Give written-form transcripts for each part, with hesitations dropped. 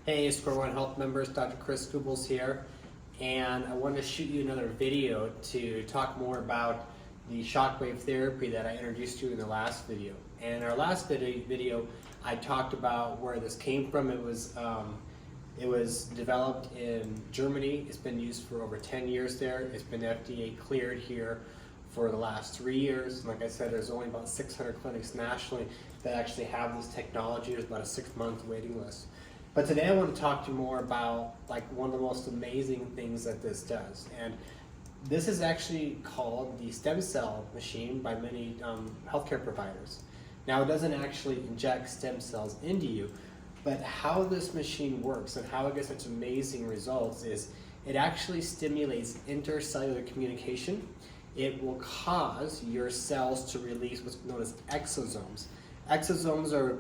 Hey, Square One Health members, Dr. Chris Gubbels here, and I wanted to shoot you another video to talk more about the shockwave therapy that I introduced you in the last video. And in our last video, I talked about where this came from. It was developed in Germany. It's been used for over 10 years there. It's been FDA cleared here for the last 3 years. And like I said, there's only about 600 clinics nationally that actually have this technology. There's about a 6-month waiting list. But today I want to talk to you more about one of the most amazing things that this does. And this is actually called the stem cell machine by many healthcare providers. Now, it doesn't actually inject stem cells into you, but how this machine works and how it gets such amazing results is it actually stimulates intercellular communication. It will cause your cells to release what's known as exosomes. Exosomes are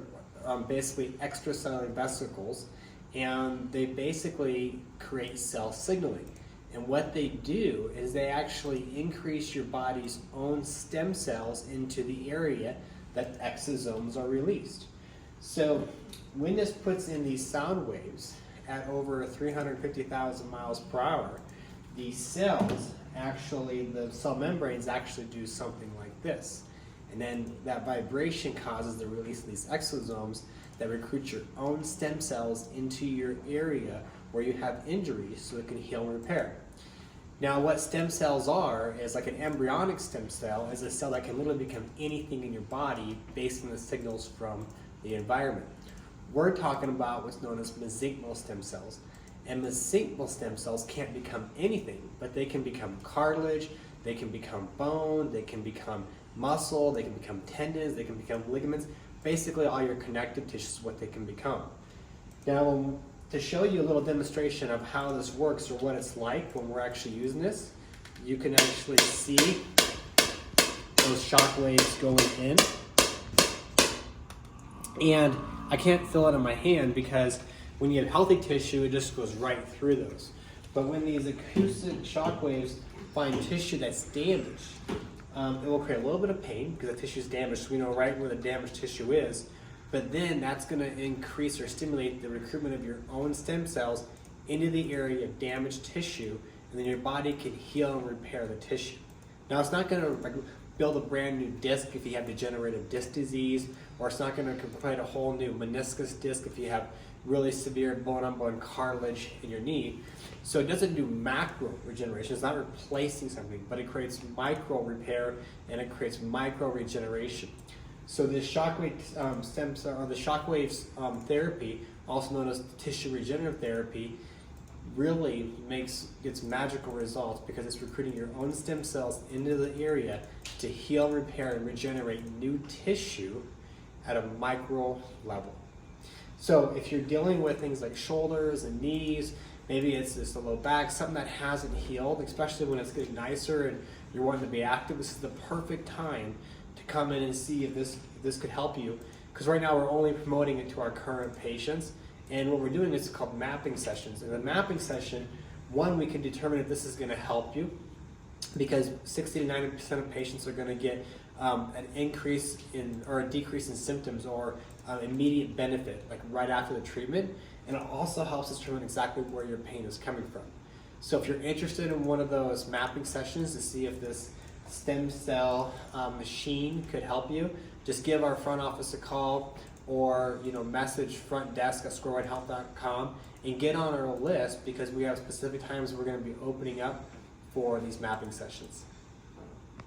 basically extracellular vesicles, and they basically create cell signaling. And what they do is they actually increase your body's own stem cells into the area that exosomes are released. So when this puts in these sound waves at over 350,000 miles per hour, the cells actually, the cell membranes actually do something like this. And then that vibration causes the release of these exosomes that recruit your own stem cells into your area where you have injuries so it can heal and repair. Now, what stem cells are is like an embryonic stem cell is a cell that can literally become anything in your body based on the signals from the environment. We're talking about what's known as mesenchymal stem cells. And mesenchymal stem cells can't become anything, but they can become cartilage, they can become bone, they can become muscle, they can become tendons, they can become ligaments. Basically, all your connective tissue is what they can become. Now, to show you a little demonstration of how this works or what it's like when we're actually using this, you can actually see those shock waves going in. And I can't feel it in my hand because when you have healthy tissue, it just goes right through those. But when these acoustic shock waves find tissue that's damaged, it will create a little bit of pain because the tissue is damaged, so we know right where the damaged tissue is. But then that's going to increase or stimulate the recruitment of your own stem cells into the area of damaged tissue, and then your body can heal and repair the tissue. Now, it's not going to build a brand new disc if you have degenerative disc disease, or it's not going to provide a whole new meniscus disc if you have really severe bone-on-bone cartilage in your knee. So it doesn't do macro regeneration. It's not replacing something, but it creates micro repair and it creates micro regeneration. So this shockwave stem cell, or the shockwaves therapy, also known as tissue regenerative therapy, really gets magical results because it's recruiting your own stem cells into the area to heal, repair, and regenerate new tissue at a micro level. So if you're dealing with things like shoulders and knees, maybe it's the low back, something that hasn't healed, especially when it's getting nicer and you're wanting to be active, this is the perfect time to come in and see if this could help you. Because right now we're only promoting it to our current patients, and what we're doing is called mapping sessions. In the mapping session, one, we can determine if this is going to help you, because 60 to 90% of patients are going to get an increase in or a decrease in symptoms or immediate benefit, like right after the treatment. And it also helps us determine exactly where your pain is coming from. So if you're interested in one of those mapping sessions to see if this stem cell machine could help you, just give our front office a call or message front desk at squareonehealth.com and get on our list, because we have specific times we're going to be opening up for these mapping sessions.